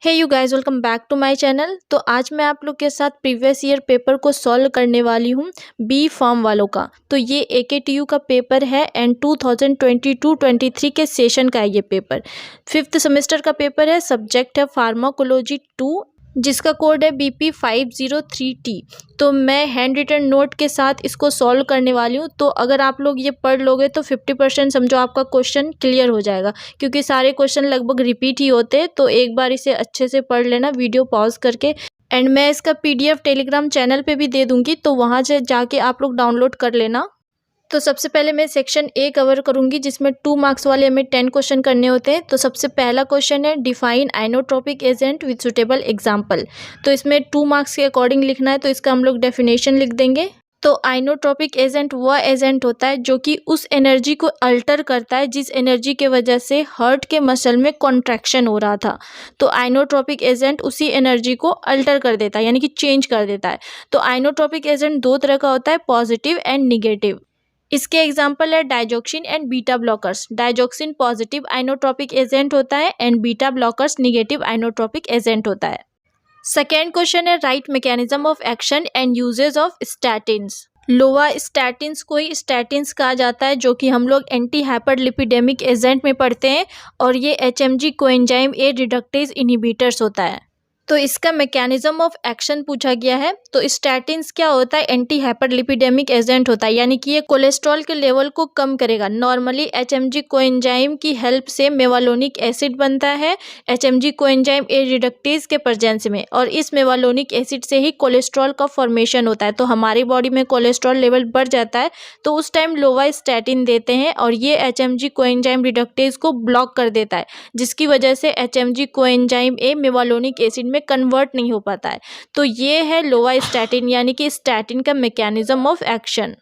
Hey you guys, welcome back to my channel. तो आज मैं आप लोग के साथ प्रीवियस ईयर पेपर को सॉल्व करने वाली हूँ बी फार्म वालों का। तो ये AKTU का पेपर है एंड 2022-23 के सेशन का है ये पेपर। 5th सेमेस्टर का पेपर है। सब्जेक्ट है फार्माकोलॉजी 2 जिसका कोड है BP503T। तो मैं हैंड रिटन नोट के साथ इसको सॉल्व करने वाली हूँ। तो अगर आप लोग ये पढ़ लोगे तो 50% समझो आपका क्वेश्चन क्लियर हो जाएगा, क्योंकि सारे क्वेश्चन लगभग रिपीट ही होते हैं। तो एक बार इसे अच्छे से पढ़ लेना वीडियो पॉज करके। एंड मैं इसका PDF टेलीग्राम चैनल पे भी दे दूँगी, तो वहाँ से जाके आप लोग डाउनलोड कर लेना। तो सबसे पहले मैं सेक्शन ए कवर करूंगी, जिसमें 2 मार्क्स वाले हमें 10 क्वेश्चन करने होते हैं। तो सबसे पहला क्वेश्चन है define inotropic agent with suitable example. तो इसमें 2 मार्क्स के अकॉर्डिंग लिखना है, तो इसका हम लोग डेफिनेशन लिख देंगे। तो आइनोट्रोपिक एजेंट वह एजेंट होता है जो कि उस एनर्जी को अल्टर करता है जिस एनर्जी के वजह से हार्ट के मसल में कॉन्ट्रैक्शन हो रहा था। तो आइनोट्रोपिक एजेंट उसी एनर्जी को अल्टर कर देता है, यानी कि चेंज कर देता है। तो आइनोट्रोपिक एजेंट 2 तरह का होता है, पॉजिटिव एंड निगेटिव। इसके एग्जाम्पल है digoxin and beta blockers. Digoxin positive inotropic agent होता है and beta blockers negative inotropic agent होता है। सेकेंड क्वेश्चन है write mechanism of action and uses of statins. Lovastatins को ही स्टैटिन्स कहा जाता है, जो कि हम लोग एंटी हाइपरलिपिडेमिक एजेंट में पढ़ते हैं, और ये HMG coenzyme A reductase inhibitors होता है। तो इसका मैकेनिज्म ऑफ एक्शन पूछा गया है। तो स्टैटिन्स क्या होता है? एंटी हाइपरलिपिडेमिक एजेंट होता है, यानी कि ये कोलेस्ट्रॉल के लेवल को कम करेगा। नॉर्मली HMG कोएंजाइम की हेल्प से मेवालोनिक एसिड बनता है HMG कोएंजाइम A रिडक्टेज के प्रेजेंस में, और इस मेवालोनिक एसिड से ही कोलेस्ट्रॉल का फॉर्मेशन होता है। तो हमारी बॉडी में कोलेस्ट्रॉल लेवल बढ़ जाता है, तो उस टाइम लोवास्टैटिन देते हैं, और ये HMG कोएंजाइम रिडक्टेज को ब्लॉक कर देता है, जिसकी वजह से HMG कोएंजाइम A मेवालोनिक एसिड में कन्वर्ट नहीं हो पाता है। तो ये है लोवास्टैटिन, यानी कि स्टैटिन का मैकेनिज्म ऑफ एक्शन।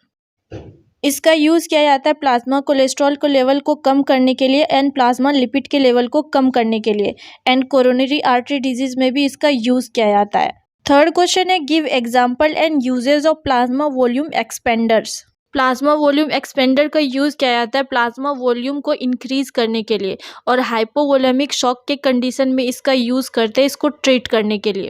इसका यूज किया जाता है प्लाज्मा कोलेस्ट्रॉल को लेवल को कम करने के लिए एंड प्लाज्मा लिपिड के लेवल को कम करने के लिए, एंड कोरोनरी आर्टरी डिजीज में भी इसका यूज किया जाता है। थर्ड क्वेश्चन है give example and uses of plasma volume एक्सपेंडर्स। Plasma volume expander का यूज़ किया जाता है प्लाज्मा वॉल्यूम को इंक्रीज करने के लिए, और हाइपोवोलेमिक शॉक के कंडीशन में इसका यूज़ करते हैं इसको ट्रीट करने के लिए।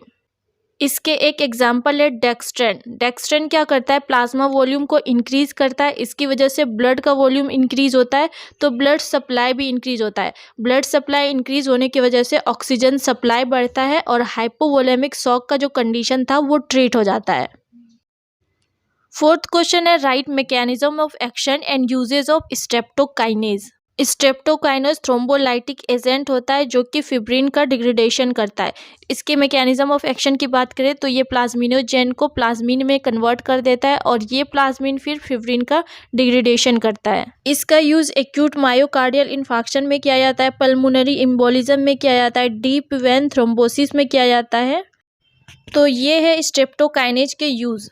इसके एक एग्जांपल है डेक्सट्रेन। डेक्सट्रेन क्या करता है? प्लाज्मा वॉल्यूम को इंक्रीज करता है, इसकी वजह से ब्लड का वॉल्यूम इंक्रीज होता है, तो ब्लड सप्लाई भी इंक्रीज होता है। ब्लड सप्लाई इंक्रीज होने की वजह से ऑक्सीजन सप्लाई बढ़ता है, और हाइपोवोलेमिक शॉक का जो कंडीशन था वो ट्रीट हो जाता है। फोर्थ क्वेश्चन है write mechanism of action and uses of streptokinase. Streptokinase thrombolytic agent होता है, जो कि फिब्रिन का डिग्रेडेशन करता है। इसके मैकेनिज्म ऑफ एक्शन की बात करें तो ये प्लाज्मिनोजेन को प्लाज्मिन में कन्वर्ट कर देता है, और ये प्लाज्मिन फिर फिब्रिन का डिग्रेडेशन करता है। इसका यूज एक्यूट मायोकार्डियल इन्फार्क्शन में किया जाता है, पल्मोनरी एम्बोलिज्म में किया जाता है, डीप वेन थ्रोम्बोसिस में किया जाता है। तो ये है स्ट्रेप्टोकाइनेज के यूज।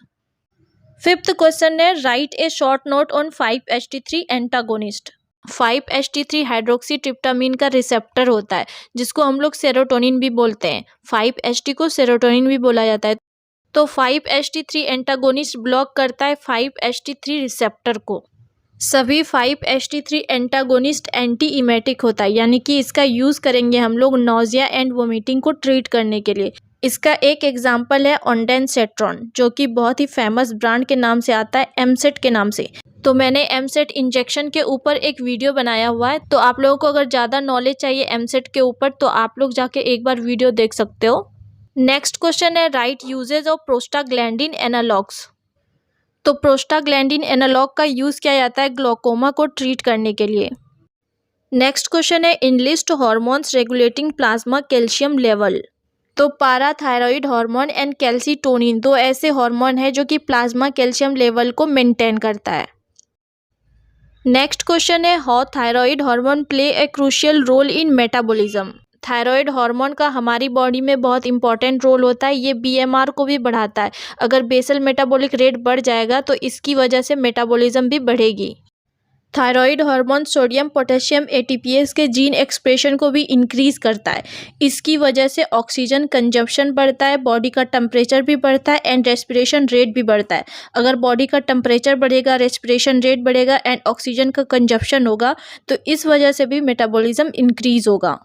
फिफ्थ क्वेश्चन है right A short note on 5-HT3 antagonist. 5-HT3 hydroxy tryptamine का रिसेप्टर होता है, जिसको हम लोग सेरोटोनिन भी बोलते हैं। 5-HT को सेरोटोनिन भी बोला जाता है। तो 5-HT3 एंटागोनिस्ट ब्लॉक करता है 5-HT3 रिसेप्टर को। सभी 5-HT3 एंटागोनिस्ट एंटी इमेटिक होता है, यानी कि इसका यूज करेंगे हम लोग नोजिया एंड वोमिटिंग को ट्रीट करने के लिए। इसका एक एग्जाम्पल है ऑन्डेनसेट्रॉन, जो कि बहुत ही फेमस ब्रांड के नाम से आता है, एमसेट के नाम से। तो मैंने एमसेट इंजेक्शन के ऊपर एक वीडियो बनाया हुआ है, तो आप लोगों को अगर ज़्यादा नॉलेज चाहिए एमसेट के ऊपर तो आप लोग जाके एक बार वीडियो देख सकते हो। नेक्स्ट क्वेश्चन है write uses of prostaglandin analogs. तो प्रोस्टाग्लैंडिन एनालॉग का यूज़ किया जाता है ग्लोकोमा को ट्रीट करने के लिए। नेक्स्ट क्वेश्चन है enlist hormones regulating plasma calcium level. तो पाराथायरॉइड हार्मोन एंड कैल्सीटोनिन 2 ऐसे हार्मोन है जो कि प्लाज्मा कैल्शियम लेवल को मेंटेन करता है। नेक्स्ट क्वेश्चन है how thyroid hormone play a crucial role in metabolism. Thyroid hormone का हमारी बॉडी में बहुत इंपॉर्टेंट रोल होता है, ये BMR को भी बढ़ाता है। अगर बेसल मेटाबॉलिक रेट बढ़ जाएगा तो इसकी वजह से मेटाबॉलिज्म भी बढ़ेगी। Thyroid hormone sodium potassium ATPase के जीन एक्सप्रेशन को भी इंक्रीज करता है, इसकी वजह से ऑक्सीजन कंजप्शन बढ़ता है, बॉडी का टेम्परेचर भी बढ़ता है एंड रेस्पिरेशन रेट भी बढ़ता है। अगर बॉडी का टेम्परेचर बढ़ेगा, रेस्पिरेशन रेट बढ़ेगा एंड ऑक्सीजन का कंजप्शन होगा, तो इस वजह से भी मेटाबॉलिज्म इंक्रीज होगा।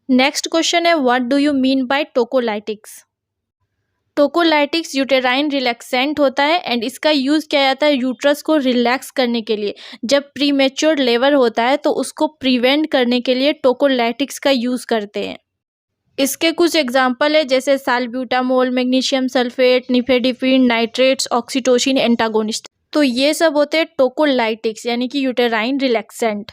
नेक्स्ट क्वेश्चन है what do you mean by tocolytics. Tocolytics uterine relaxant होता है एंड इसका यूज़ किया जाता है यूट्रस को रिलैक्स करने के लिए। जब प्रीमेच्योर लेबर होता है तो उसको प्रिवेंट करने के लिए टोकोलाइटिक्स का यूज़ करते हैं। इसके कुछ एग्जाम्पल है जैसे salbutamol, magnesium sulphate, nifedipine, nitrates, oxytocin antagonist. तो ये सब होते हैं टोकोलाइटिक्स यानी कि यूटेराइन रिलैक्सेंट।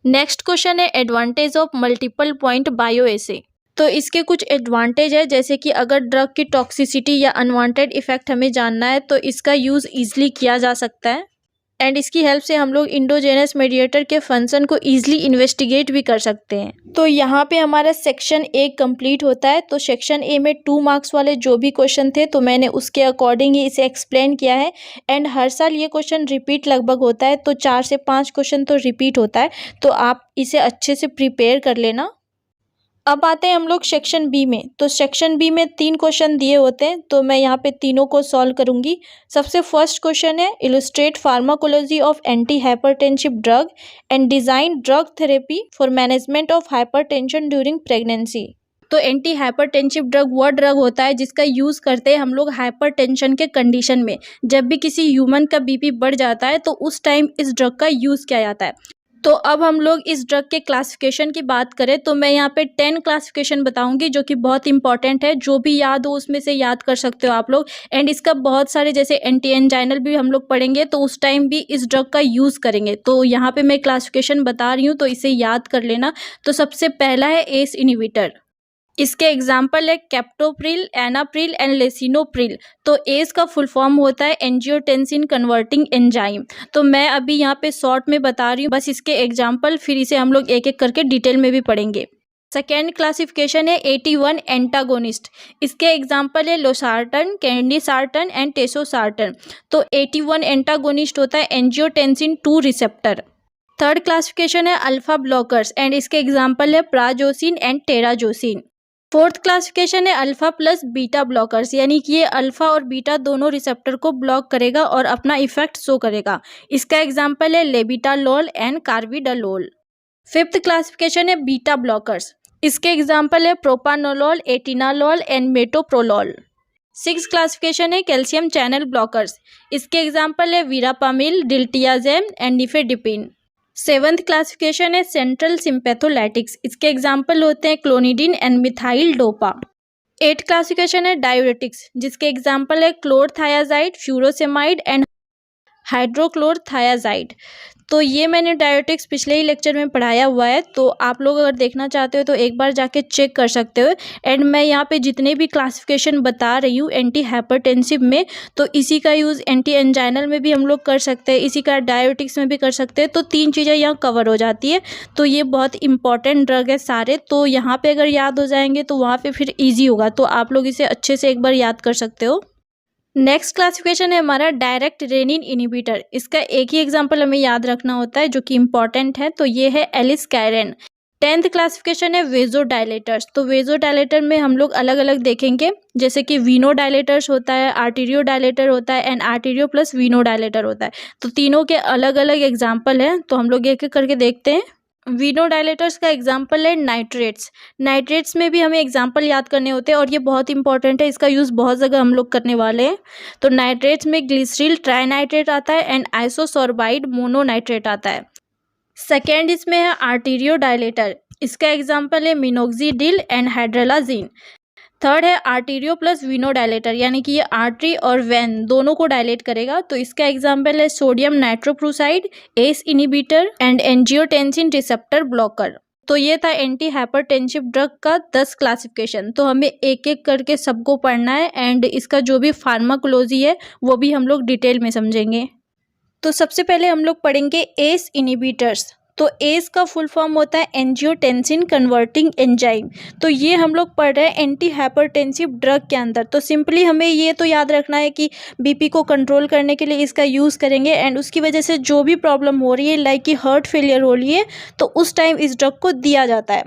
नेक्स्ट क्वेश्चन है advantage of multiple point bioassay. तो इसके कुछ एडवांटेज है जैसे कि अगर ड्रग की टॉक्सिसिटी या अनवांटेड इफेक्ट हमें जानना है तो इसका यूज़ ईजिली किया जा सकता है एंड इसकी हेल्प से हम लोग इंडोजेनस मेडिएटर के फंक्शन को ईजिली इन्वेस्टिगेट भी कर सकते हैं। तो यहाँ पे हमारा सेक्शन ए कंप्लीट होता है। तो सेक्शन ए में 2 मार्क्स वाले जो भी क्वेश्चन थे तो मैंने उसके अकॉर्डिंग ही इसे एक्सप्लेन किया है एंड हर साल ये क्वेश्चन रिपीट लगभग होता है, तो 4 से 5 क्वेश्चन तो रिपीट होता है, तो आप इसे अच्छे से प्रिपेयर कर लेना। अब आते हैं हम लोग सेक्शन बी में। तो सेक्शन बी में 3 क्वेश्चन दिए होते हैं, तो मैं यहाँ पे तीनों को सॉल्व करूँगी। सबसे फर्स्ट क्वेश्चन है illustrate pharmacology of anti hypertensive drug and design drug therapy for management of hypertension during pregnancy. तो एंटी हाइपरटेंसिव ड्रग वह ड्रग होता है जिसका यूज़ करते हैं हम लोग हाइपरटेंशन के कंडीशन में। जब भी किसी ह्यूमन का बीपी बढ़ जाता है तो उस टाइम इस ड्रग का यूज़ किया जाता है। तो अब हम लोग इस ड्रग के क्लासिफिकेशन की बात करें तो मैं यहाँ पे 10 क्लासिफिकेशन बताऊंगी जो कि बहुत इंपॉर्टेंट है। जो भी याद हो उसमें से याद कर सकते हो आप लोग एंड इसका बहुत सारे जैसे एंटी एंजाइनल भी हम लोग पढ़ेंगे तो उस टाइम भी इस ड्रग का यूज़ करेंगे। तो यहाँ पे मैं क्लासिफिकेशन बता रही हूँ तो इसे याद कर लेना। तो सबसे पहला है एस इनिबिटर। इसके एग्जाम्पल है कैप्टोप्रिल, एनाप्रिल एंड लेसिनोप्रिल। तो एस का फुल फॉर्म होता है एंजियोटेंसिन कन्वर्टिंग एंजाइम। तो मैं अभी यहाँ पे शॉर्ट में बता रही हूँ बस इसके एग्जाम्पल, फिर इसे हम लोग एक एक करके डिटेल में भी पढ़ेंगे। सेकेंड क्लासिफिकेशन है 81 एंटागोनिस्ट। इसके एग्जाम्पल है लोसार्टन, कैंडीसार्टन एंड टेसोसार्टन। तो 81 एंटागोनिस्ट होता है एंजियोटेंसिन 2 रिसेप्टर। थर्ड क्लासिफिकेशन है अल्फा ब्लॉकर्स एंड इसके एग्जाम्पल है prazosin and terazosin. Fourth classification है अल्फा प्लस बीटा ब्लॉकर्स, यानी कि ये अल्फा और बीटा दोनों रिसेप्टर को ब्लॉक करेगा और अपना इफेक्ट शो करेगा। इसका एग्जाम्पल है labetalol and carvedilol. Fifth classification है बीटा ब्लॉकर्स। इसके एग्जाम्पल है propranolol, atenolol and metoprolol. Six classification है कैल्शियम चैनल ब्लॉकर्स। इसके एग्जाम्पल है verapamil, diltiazem and nifedipine. Seventh classification है सेंट्रल सिम्पैथोलाइटिक्स। इसके एग्जाम्पल होते हैं clonidine and methyl dopa. Eight classification है डायूरेटिक्स जिसके एग्जाम्पल है क्लोरथायाजाइड, फ्यूरोसेमाइड एंड हाइड्रोक्लोरथायाजाइड। तो ये मैंने डायूरेटिक्स पिछले ही लेक्चर में पढ़ाया हुआ है, तो आप लोग अगर देखना चाहते हो तो एक बार जाके चेक कर सकते हो। एंड मैं यहाँ पे जितने भी क्लासिफिकेशन बता रही हूँ एंटी हाइपरटेंसिव में, तो इसी का यूज़ एंटी एंजाइनल में भी हम लोग कर सकते हैं, इसी का डायूरेटिक्स में भी कर सकते हैं। तो 3 चीज़ें यहाँ कवर हो जाती है। तो ये बहुत इंपॉर्टेंट ड्रग है सारे, तो यहाँ पर अगर याद हो जाएंगे तो वहाँ पर फिर ईजी होगा। तो आप लोग इसे अच्छे से एक बार याद कर सकते हो। नेक्स्ट क्लासिफिकेशन है हमारा डायरेक्ट रेनिन इनिबिटर। इसका एक ही एग्जांपल हमें याद रखना होता है जो कि इंपॉर्टेंट है, तो ये है एलिस्कायरेन। 10th क्लासिफिकेशन है वेजोडाइलेटर्स। तो वेजोडाइलेटर में हम लोग अलग अलग देखेंगे जैसे कि वीनोडाइलेटर्स होता है, आर्टीरियोडाइलेटर होता है एंड आर्टीरियो प्लस वीनोडाइलेटर होता है। तो तीनों के अलग अलग एग्जाम्पल हैं, तो हम लोग एक एक करके देखते हैं। वीनोडाइलेटर्स का एग्जाम्पल है नाइट्रेट्स। नाइट्रेट्स में भी हमें एग्जाम्पल याद करने होते हैं और ये बहुत इंपॉर्टेंट है, इसका यूज़ बहुत जगह हम लोग करने वाले हैं। तो नाइट्रेट्स में ग्लिसरील ट्राइनाइट्रेट आता है एंड आइसोसोर्बाइड मोनोनाइट्रेट आता है। सेकेंड इसमें है आर्टीरियोडाइलेटर। इसका एग्जाम्पल है मिनोक्सिडिल एंड हाइड्रलाजीन। थर्ड है आर्टीरियो प्लस वीनोडाइलेटर, यानी कि ये आर्टरी और वेन दोनों को डायलेट करेगा। तो इसका एग्जाम्पल है sodium nitroprusside, ACE inhibitor and angiotensin receptor blocker. तो ये था एंटी हाइपरटेंसिव ड्रग का 10 क्लासिफिकेशन। तो हमें एक एक करके सबको पढ़ना है एंड इसका जो भी फार्माकोलॉजी है वो भी हम लोग डिटेल में समझेंगे। तो सबसे पहले हम लोग पढ़ेंगे एस इनिबिटर्स। तो एस का फुल फॉर्म होता है एंजियोटेंसिन कन्वर्टिंग एंजाइम। तो ये हम लोग पढ़ रहे हैं एंटी हाइपरटेंसिव ड्रग के अंदर। तो सिंपली हमें ये तो याद रखना है कि बीपी को कंट्रोल करने के लिए इसका यूज़ करेंगे एंड उसकी वजह से जो भी प्रॉब्लम हो रही है लाइक कि हार्ट फेलियर हो रही है तो उस टाइम इस ड्रग को दिया जाता है।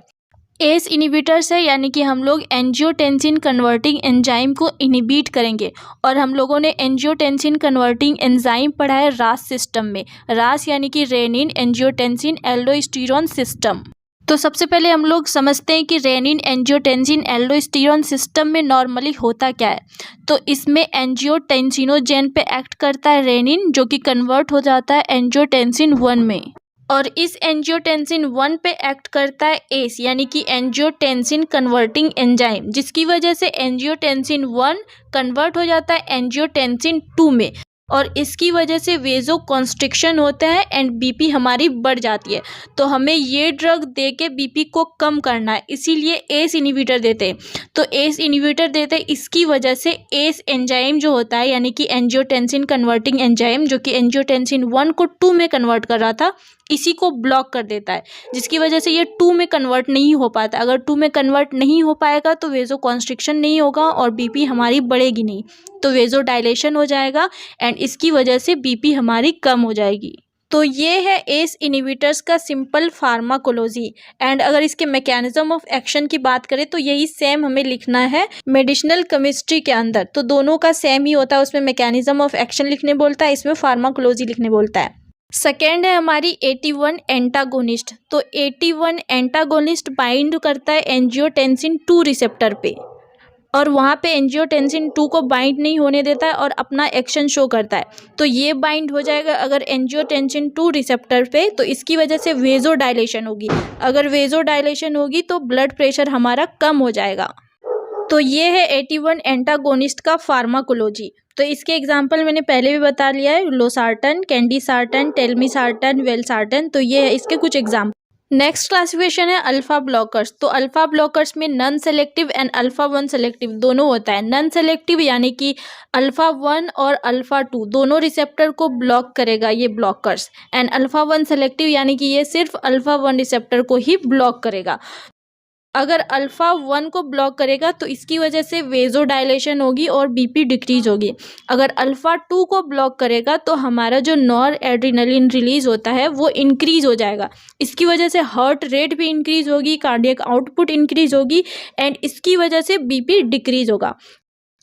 एस इनिबिटर्स है यानी कि हम लोग एंजियोटेंसिन कन्वर्टिंग एंजाइम को इनिबिट करेंगे। और हम लोगों ने एंजियोटेंसिन कन्वर्टिंग एंजाइम पढ़ा है रास सिस्टम में। रास यानी कि रेनिन एंजियोटेंसिन एल्डोस्टेरोन सिस्टम। तो सबसे पहले हम लोग समझते हैं कि रेनिन, एंजियोटेंसिन, एल्डोस्टेरोन सिस्टम में नॉर्मली होता क्या है। तो इसमें एंजियोटेंसिनोजेन पे एक्ट करता है रेनिन, जो कि कन्वर्ट हो जाता है एंजियोटेंसिन 1 में, और इस एंजियोटेंसिन 1 पे एक्ट करता है एस यानी कि एंजियोटेंसिन कन्वर्टिंग एंजाइम, जिसकी वजह से एंजियोटेंसिन 1 कन्वर्ट हो जाता है एंजियोटेंसिन 2 में, और इसकी वजह से वेजो कॉन्स्ट्रिक्शन होता है एंड बीपी हमारी बढ़ जाती है। तो हमें ये ड्रग दे के बीपी को कम करना है, इसीलिए एस इनहिबिटर देते हैं। तो एस इनहिबिटर देते हैं, इसकी वजह से एस एंजाइम जो होता है यानी कि एंजियोटेंसिन कन्वर्टिंग एंजाइम, जो कि एंजियोटेंसिन 1 को 2 में कन्वर्ट कर रहा था, इसी को ब्लॉक कर देता है, जिसकी वजह से ये 2 में कन्वर्ट नहीं हो पाता। अगर 2 में कन्वर्ट नहीं हो पाएगा तो वेजो कॉन्स्ट्रिक्शन नहीं होगा और बीपी हमारी बढ़ेगी नहीं, तो वेजो डायलेशन हो जाएगा एंड इसकी वजह से बीपी हमारी कम हो जाएगी। तो ये है एस इनहिबिटर्स का सिंपल फार्माकोलॉजी। एंड अगर इसके मैकेनिज्म ऑफ एक्शन की बात करें तो यही सेम हमें लिखना है मेडिसिनल केमिस्ट्री के अंदर, तो दोनों का सेम ही होता है, उसमें मैकेनिज्म ऑफ एक्शन लिखने बोलता है, इसमें फार्माकोलॉजी लिखने बोलता है। सेकेंड है हमारी 81 एंटागोनिस्ट। तो 81 एंटागोनिस्ट बाइंड करता है एंजियोटेंसिन 2 रिसेप्टर पे, और वहाँ पे एंजियोटेंसिन 2 को बाइंड नहीं होने देता है और अपना एक्शन शो करता है। तो ये बाइंड हो जाएगा अगर एंजियोटेंसिन 2 रिसेप्टर पे, तो इसकी वजह से वेजो डायलेशन होगी। अगर वेजो डायलेशन होगी तो ब्लड प्रेशर हमारा कम हो जाएगा। तो ये है 81 एंटागोनिस्ट का फार्माकोलॉजी। तो इसके एग्जाम्पल मैंने पहले भी बता लिया है, लोसार्टन, कैंडीसार्टन, टेलमिसार्टन, वेलसार्टन। तो ये है इसके कुछ एग्जाम्पल। नेक्स्ट क्लासिफिकेशन है अल्फा ब्लॉकर्स। तो अल्फा ब्लॉकर्स में non selective and alpha 1 selective दोनों होता है। नॉन सेलेक्टिव यानी कि अल्फा 1 और अल्फा 2 दोनों रिसेप्टर को ब्लॉक करेगा ये ब्लॉकर्स, एंड अल्फा 1 सेलेक्टिव यानी कि ये सिर्फ अल्फा 1 रिसेप्टर को ही ब्लॉक करेगा। अगर अल्फा 1 को ब्लॉक करेगा तो इसकी वजह से वेजो डायलेशन होगी और बीपी डिक्रीज होगी। अगर अल्फा 2 को ब्लॉक करेगा तो हमारा जो नॉर एड्रिनलिन रिलीज होता है वो इंक्रीज हो जाएगा, इसकी वजह से हार्ट रेट भी इंक्रीज होगी, कार्डियक आउटपुट इंक्रीज होगी एंड इसकी वजह से बीपी डिक्रीज होगा।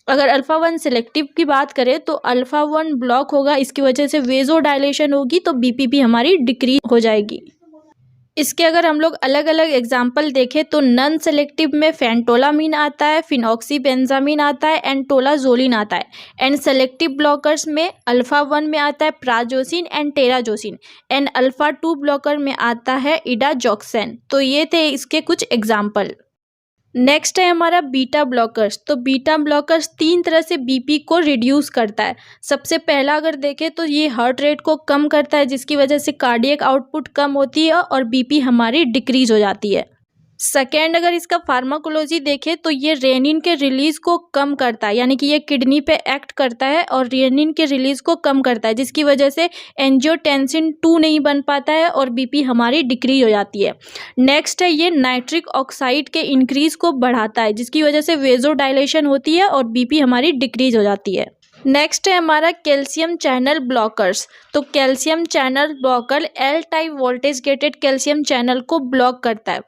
अगर अल्फा 1 सेलेक्टिव की बात करें तो अल्फा 1 ब्लॉक होगा, इसकी वजह से वेजो डायलेशन होगी, तो बीपी भी हमारी डिक्रीज हो जाएगी। इसके अगर हम लोग अलग अलग एग्जाम्पल देखें तो नॉन सेलेक्टिव में फेंटोलामीन आता है, फिनॉक्सीबेंजामीन आता है एंड टोलाजोलिन आता है। एंड सेलेक्टिव ब्लॉकर्स में अल्फा 1 में आता है prazosin and terazosin, and alpha 2 blocker में आता है इडाजॉक्सन। तो ये थे इसके कुछ एग्जाम्पल। नेक्स्ट है हमारा बीटा ब्लॉकर्स। तो बीटा ब्लॉकर्स 3 तरह से बीपी को रिड्यूस करता है। सबसे पहला अगर देखें तो ये हार्ट रेट को कम करता है, जिसकी वजह से कार्डियक आउटपुट कम होती है और बीपी हमारी डिक्रीज हो जाती है। सेकेंड अगर इसका फार्माकोलॉजी देखें तो ये रेनिन के रिलीज को कम करता है, यानी कि ये किडनी पे एक्ट करता है और रेनिन के रिलीज को कम करता है, जिसकी वजह से एंजियोटेंसिन 2 नहीं बन पाता है और बीपी हमारी डिक्रीज हो जाती है। नेक्स्ट है ये नाइट्रिक ऑक्साइड के इंक्रीज को बढ़ाता है, जिसकी वजह से वेजो डायलेशन होती है और बीपी हमारी डिक्रीज हो जाती है। नेक्स्ट है हमारा कैल्शियम चैनल ब्लॉकर्स। तो calcium channel blocker L type voltage gated calcium channel को ब्लॉक करता है।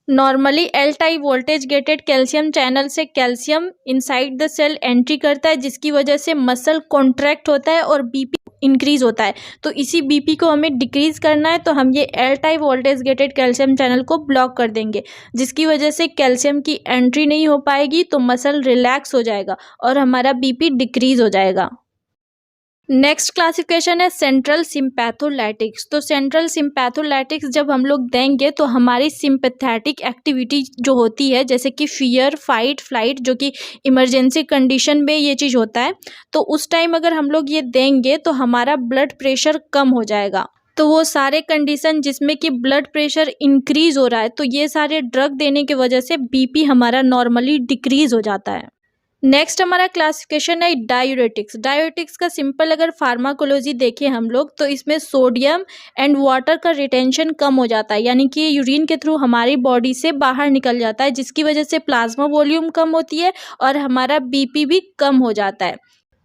Normally L type voltage gated calcium channel से calcium inside the cell entry करता है, जिसकी वजह से मसल कॉन्ट्रैक्ट होता है और बीपी इंक्रीज होता है। तो इसी बीपी को हमें डिक्रीज करना है, तो हम ये L type voltage gated calcium channel को ब्लॉक कर देंगे, जिसकी वजह से कैल्शियम की एंट्री नहीं हो पाएगी, तो मसल रिलैक्स हो जाएगा और हमारा बीपी डिक्रीज हो जाएगा। नेक्स्ट क्लासिफिकेशन है सेंट्रल सिंपैथोलाइटिक्स। तो सेंट्रल सिंपैथोलाइटिक्स जब हम लोग देंगे तो हमारी सिंपैथेटिक एक्टिविटी जो होती है, जैसे कि फियर, फाइट, फ्लाइट, जो कि इमरजेंसी कंडीशन में ये चीज़ होता है, तो उस टाइम अगर हम लोग ये देंगे तो हमारा ब्लड प्रेशर कम हो जाएगा। तो वो सारे कंडीशन जिसमें कि ब्लड प्रेशर इंक्रीज हो रहा है, तो ये सारे ड्रग देने की वजह से बीपी हमारा नॉर्मली डिक्रीज हो जाता है। नेक्स्ट हमारा क्लासिफिकेशन है डायूरेटिक्स। डायूरेटिक्स का सिंपल अगर फार्माकोलॉजी देखें हम लोग तो इसमें सोडियम एंड वाटर का रिटेंशन कम हो जाता है, यानी कि यूरिन के थ्रू हमारी बॉडी से बाहर निकल जाता है, जिसकी वजह से प्लाज्मा वॉल्यूम कम होती है और हमारा बीपी भी कम हो जाता है।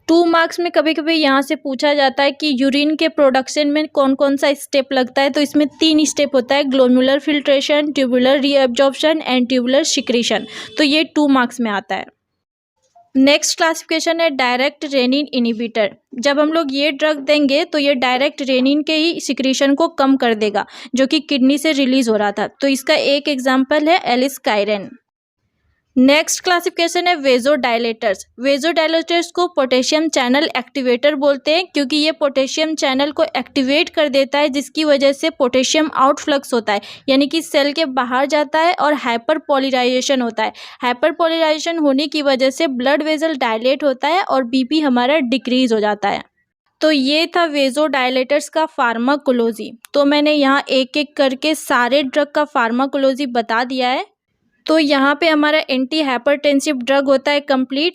2 मार्क्स में कभी कभी यहाँ से पूछा जाता है कि यूरिन के प्रोडक्शन में कौन कौन सा स्टेप लगता है, तो इसमें 3 स्टेप होता है, glomerular filtration, tubular reabsorption and tubular secretion. तो ये 2 मार्क्स में आता है। नेक्स्ट क्लासिफिकेशन है डायरेक्ट रेनिन इनिबिटर। जब हम लोग ये ड्रग देंगे तो ये डायरेक्ट रेनिन के ही सिक्रीशन को कम कर देगा जो कि किडनी से रिलीज हो रहा था। तो इसका एक एग्जांपल है एलिस्काइरेन। नेक्स्ट क्लासिफिकेशन है वेजोडाइलेटर्स। वेजोडाइलेटर्स को पोटेशियम चैनल एक्टिवेटर बोलते हैं क्योंकि ये पोटेशियम चैनल को एक्टिवेट कर देता है जिसकी वजह से पोटेशियम आउटफ्लक्स होता है यानी कि सेल के बाहर जाता है और हाइपर पोलराइजेशन होता है। हाइपर पोलराइजेशन होने की वजह से ब्लड वेजल डायलेट होता है और बीपी हमारा डिक्रीज हो जाता है। तो ये था वेजोडाइलेटर्स का फार्माकोलॉजी। तो मैंने यहाँ एक एक करके सारे ड्रग का फार्माकोलॉजी बता दिया है। तो यहाँ पे हमारा एंटी हाइपरटेंसिव ड्रग होता है कंप्लीट।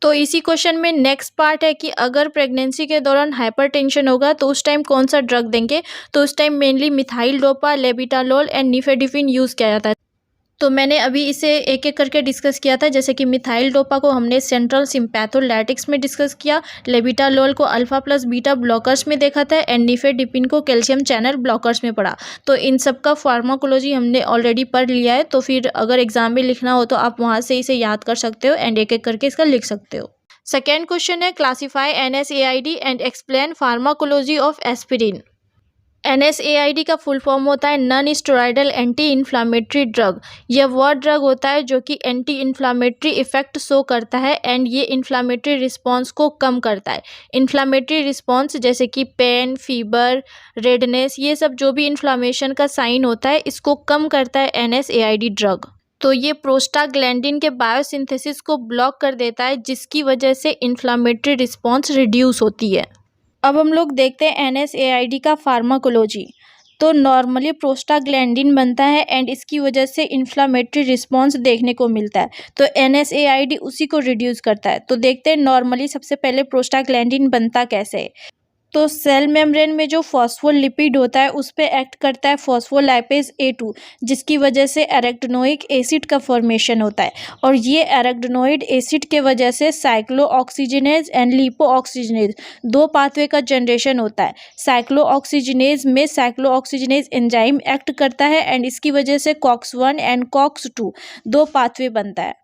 तो इसी क्वेश्चन में नेक्स्ट पार्ट है कि अगर प्रेगनेंसी के दौरान हाइपरटेंशन होगा तो उस टाइम कौन सा ड्रग देंगे। तो उस time mainly methyl dopa, labetalol and nifedipine use किया जाता है। तो मैंने अभी इसे एक एक करके डिस्कस किया था। जैसे कि मिथाइल डोपा को हमने सेंट्रल सिम्पैथोलैटिक्स में डिस्कस किया, लेबिटालोल को अल्फा प्लस बीटा ब्लॉकर्स में देखा था एंड निफेडिपिन को कैल्शियम चैनल ब्लॉकर्स में पढ़ा। तो इन सब का फार्माकोलॉजी हमने ऑलरेडी पढ़ लिया है। तो फिर अगर एग्जाम में लिखना हो तो आप वहाँ से इसे याद कर सकते हो एंड एक एक करके इसका लिख सकते हो। सेकेंड क्वेश्चन है classify NSAID and explain pharmacology of aspirin. NSAID का फुल फॉर्म होता है non steroidal anti inflammatory drug. यह वह ड्रग होता है जो कि एंटी इन्फ्लामेटरी इफेक्ट शो करता है एंड ये इन्फ्लामेटरी रिस्पॉन्स को कम करता है। इन्फ्लामेटरी रिस्पॉन्स जैसे कि पेन, फीवर, रेडनेस, ये सब जो भी इन्फ्लामेशन का साइन होता है इसको कम करता है NSAID ड्रग। तो ये प्रोस्टाग्लैंडिन के बायोसिंथेसिस को ब्लॉक कर देता है जिसकी वजह से इन्फ्लामेटरी रिस्पॉन्स रिड्यूस होती है। अब हम लोग देखते हैं NSAID का फार्माकोलॉजी। तो नॉर्मली प्रोस्टाग्लैंडिन बनता है एंड इसकी वजह से इन्फ्लामेटरी रिस्पॉन्स देखने को मिलता है। तो NSAID उसी को रिड्यूस करता है। तो देखते हैं नॉर्मली सबसे पहले प्रोस्टाग्लैंडिन बनता कैसे है। तो सेल मेम्ब्रेन में जो फॉस्फोलिपिड होता है उस पे एक्ट करता है फॉस्फोलाइपेज A2 जिसकी वजह से एराकिडोनिक एसिड का फॉर्मेशन होता है और ये एराकिडोनिक एसिड के वजह से साइक्लोऑक्सीजिनेज एंड लिपोऑक्सीजिनेज दो पाथवे का जनरेशन होता है। साइक्लोऑक्सीजिनेज में साइक्लोऑक्सीजिनेज एंजाइम एक्ट करता है एंड इसकी वजह से COX-1 एंड COX-2 दो पाथवे बनता है।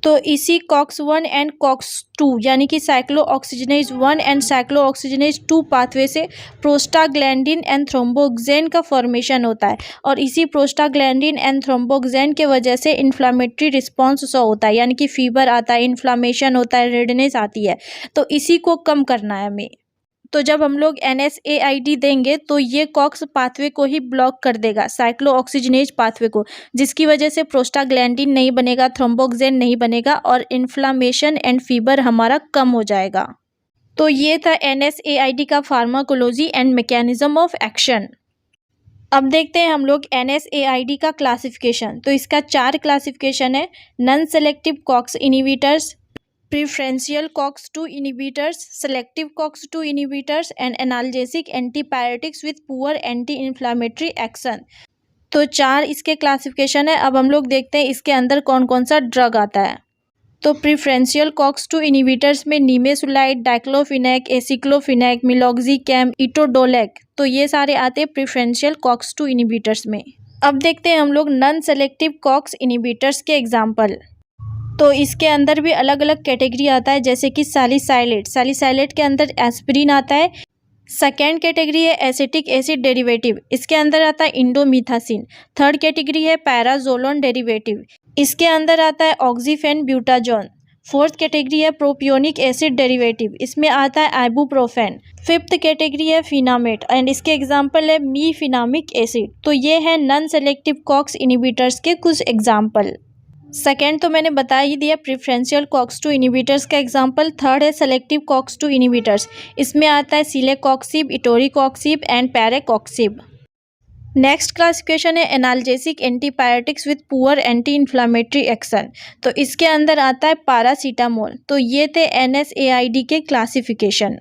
तो इसी COX-1 एंड COX-2 यानी कि साइक्लोऑक्सीजिनेज 1 एंड साइक्लोऑक्सीजिनेज 2 पाथवे से प्रोस्टाग्लैंडिन एंड थ्रोम्बोक्सेन का फॉर्मेशन होता है और इसी प्रोस्टाग्लैंडिन एंड थ्रोम्बोक्सेन के वजह से इन्फ्लामेटरी रिस्पॉन्स शो होता है यानी कि फीवर आता है, इन्फ्लामेशन होता है, रेडनेस आती है। तो इसी को कम करना है हमें। तो जब हम लोग NSAID देंगे तो ये COX पाथवे को ही ब्लॉक कर देगा, साइक्लोऑक्सीजिनेज पाथवे को, जिसकी वजह से प्रोस्टाग्लैंडिन नहीं बनेगा, थ्रोम्बोक्सेन नहीं बनेगा और इन्फ्लामेशन एंड फीवर हमारा कम हो जाएगा। तो ये था NSAID का pharmacology and mechanism of action. अब देखते हैं हम लोग NSAID का क्लासिफिकेशन। तो इसका 4 क्लासिफिकेशन है। Non selective COX inhibitors, preferential COX-2 inhibitors, selective COX-2 inhibitors and analgesic antipyretics with poor anti-inflammatory action। तो 4 इसके क्लासिफिकेशन है। अब हम लोग देखते हैं इसके अंदर कौन कौन सा ड्रग आता है। तो प्रिफरेंशियल COX-2 इनिबिटर्स में निमेसुलाइड, डाइक्लोफिनेक, एसिक्लोफिनेक, मिलॉक्सिकैम, इटोडोलेक, तो ये सारे आते हैं प्रिफरेंशियल COX-2 इनिबिटर्स में। अब देखते हैं हम लोग नॉन सेलेक्टिव COX इनिबिटर्स के एग्जाम्पल। तो इसके अंदर भी अलग अलग कैटेगरी आता है जैसे कि सैलिसाइलेट। सैलिसाइलेट के अंदर एस्पिरिन आता है। सेकेंड कैटेगरी है एसिटिक एसिड डेरिवेटिव, इसके अंदर आता है इंडोमिथासिन। थर्ड कैटेगरी है पैराजोलोन डेरिवेटिव, इसके अंदर आता है ऑक्सीफेन ब्यूटाजोन। फोर्थ कैटेगरी है प्रोपियोनिक एसिड डेरिवेटिव, इसमें आता है आइबुप्रोफेन। फिफ्थ कैटेगरी है फिनामेट एंड इसके एग्जाम्पल है मीफिनामिक एसिड। तो ये है नॉन सेलेक्टिव COX इनिबिटर्स के कुछ एग्जाम्पल। सेकेंड तो मैंने बता ही दिया प्रिफरेंशियल COX-2 इनिबिटर्स का एग्जांपल। थर्ड है सेलेक्टिव COX-2 इनिबिटर्स, इसमें आता है सिलेकॉक्सिब, इटोरिकॉक्सिब एंड पैरेकॉक्सिब। नेक्स्ट क्लासिफिकेशन है analgesic antipyretics with poor anti inflammatory action. तो इसके अंदर आता है पारासीटामोल। तो ये थे NSAID के क्लासिफिकेशन।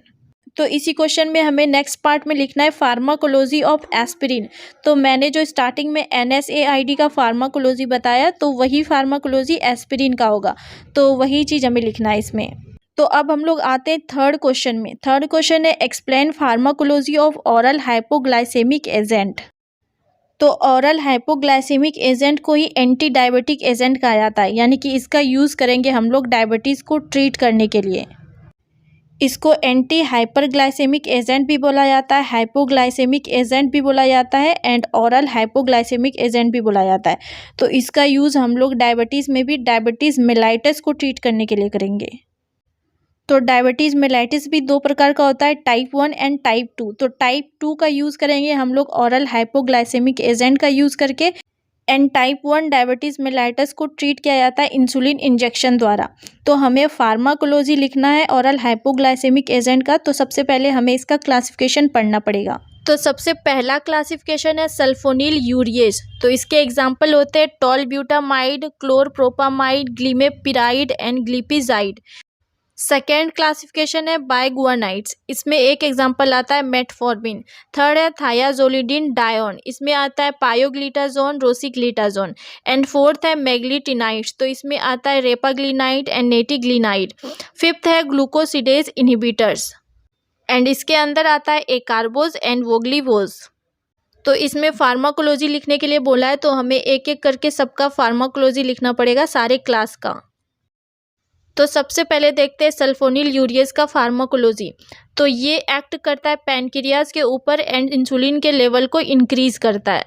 तो इसी क्वेश्चन में हमें नेक्स्ट पार्ट में लिखना है फार्माकोलॉजी ऑफ एस्पिरिन। तो मैंने जो स्टार्टिंग में NSAID का फार्माकोलॉजी बताया तो वही फार्माकोलॉजी एस्पिरिन का होगा। तो वही चीज़ हमें लिखना है इसमें। तो अब हम लोग आते हैं थर्ड क्वेश्चन में। थर्ड क्वेश्चन है explain pharmacology of oral hypoglycemic agent. तो ऑरल हाइपोग्लाइसेमिक एजेंट को ही एंटी डायबिटिक एजेंट कहा जाता है, यानी कि इसका यूज़ करेंगे हम लोग डायबिटीज़ को ट्रीट करने के लिए। इसको एंटी हाइपरग्लाइसेमिक एजेंट भी बोला जाता है, हाइपोग्लाइसेमिक एजेंट भी बोला जाता है एंड ऑरल हाइपोग्लाइसेमिक एजेंट भी बोला जाता है। तो इसका यूज़ हम लोग डायबिटीज़ में भी डायबिटीज़ मेलाइटस को ट्रीट करने के लिए करेंगे। तो डायबिटीज़ मेलाइटिस भी दो प्रकार का होता है, टाइप 1 एंड टाइप 2। तो टाइप 2 का यूज़ करेंगे हम लोग ऑरल हाइपोग्लाइसेमिक एजेंट का यूज़ करके एंड टाइप 1 डायबिटीज़ मेलाइटस को ट्रीट किया जाता है इंसुलिन इंजेक्शन द्वारा। तो हमें फार्माकोलॉजी लिखना है ऑरल हाइपोग्लाइसेमिक एजेंट का, तो सबसे पहले हमें इसका क्लासिफिकेशन पढ़ना पड़ेगा। तो सबसे पहला क्लासिफिकेशन है सल्फोनिल यूरिएज। तो इसके एग्जाम्पल होते हैं टॉलब्यूटामाइड, chlorpropamide, glimepiride and glipizide. Second classification है बाइगुआनाइड्स, इसमें एक एग्जांपल आता है मेटफॉर्मिन। थर्ड है थायाजोलिडिन डायोन, इसमें आता है पायोग्लिटाजोन, रोसिग्लिटाजोन। एंड फोर्थ है मेग्लिटिनाइड्स, तो इसमें आता है रेपाग्लिनाइड एंड नेटिग्लिनाइड। फिफ्थ है ग्लूकोसिडेज इनहिबिटर्स एंड इसके अंदर आता है एकार्बोज एंड वोग्लिवोज। तो इसमें फार्माकोलॉजी लिखने के लिए बोला है, तो हमें एक एक करके सबका फार्माकोलॉजी लिखना पड़ेगा, सारे क्लास का। तो सबसे पहले देखते हैं सल्फोनिल यूरिएज का फार्माकोलॉजी। तो ये एक्ट करता है पैनक्रियाज के ऊपर एंड इंसुलिन के लेवल को इंक्रीज करता है।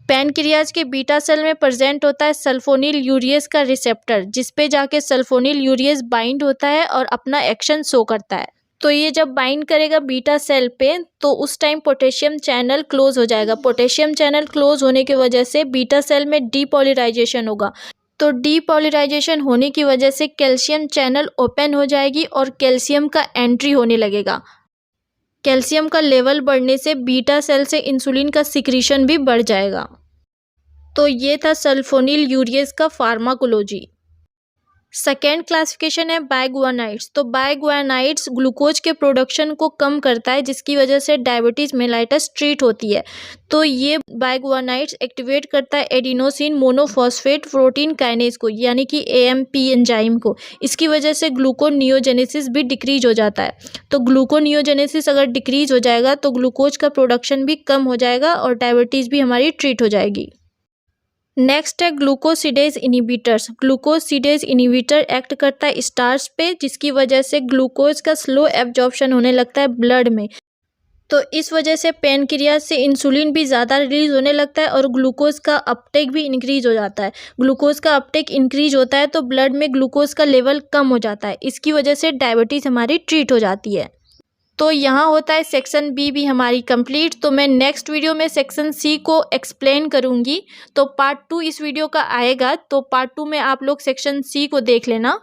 पैनक्रियाज के बीटा सेल में प्रेजेंट होता है सल्फोनिल यूरिएज का रिसेप्टर, जिस पे जाके सल्फोनिल यूरिएज बाइंड होता है और अपना एक्शन शो करता है। तो ये जब बाइंड करेगा बीटा सेल पे, तो उस टाइम पोटेशियम चैनल क्लोज हो जाएगा। पोटेशियम चैनल क्लोज होने की वजह से बीटा सेल में डीपोलराइजेशन होगा। तो डीपोलराइजेशन होने की वजह से कैल्शियम चैनल ओपन हो जाएगी और कैल्शियम का एंट्री होने लगेगा। कैल्शियम का लेवल बढ़ने से बीटा सेल से इंसुलिन का सिक्रीशन भी बढ़ जाएगा। तो ये था सल्फोनिल यूरिएज का फार्माकोलॉजी। सेकेंड क्लासिफिकेशन है बाइगुआनाइड्स। तो बाइगुआनाइड्स ग्लूकोज के प्रोडक्शन को कम करता है, जिसकी वजह से डायबिटीज़ मेलाइटस ट्रीट होती है। तो ये बाइगुआनाइड्स एक्टिवेट करता है एडिनोसिन मोनोफॉस्फेट प्रोटीन काइनेज को, यानी कि एएमपी एंजाइम को। इसकी वजह से ग्लूकोनियोजेनेसिस भी डिक्रीज हो जाता है। तो ग्लूकोनियोजेनेसिस अगर डिक्रीज हो जाएगा तो ग्लूकोज का प्रोडक्शन भी कम हो जाएगा और डायबिटीज़ भी हमारी ट्रीट हो जाएगी। नेक्स्ट है glucosidase inhibitors. Glucosidase inhibitor act करता है स्टार्च पे, जिसकी वजह से ग्लूकोज का स्लो एब्जॉर्प्शन होने लगता है ब्लड में। तो इस वजह से पैनक्रियाज से इंसुलिन भी ज़्यादा रिलीज होने लगता है और ग्लूकोज का अपटेक भी इंक्रीज हो जाता है। ग्लूकोज का अपटेक इंक्रीज होता है तो ब्लड में ग्लूकोज का लेवल कम हो जाता है। इसकी वजह से डायबिटीज़ हमारी ट्रीट हो जाती है। तो यहाँ होता है सेक्शन बी भी हमारी कंप्लीट। तो मैं नेक्स्ट वीडियो में सेक्शन सी को एक्सप्लेन करूँगी। तो पार्ट 2 इस वीडियो का आएगा, तो पार्ट 2 में आप लोग सेक्शन सी को देख लेना।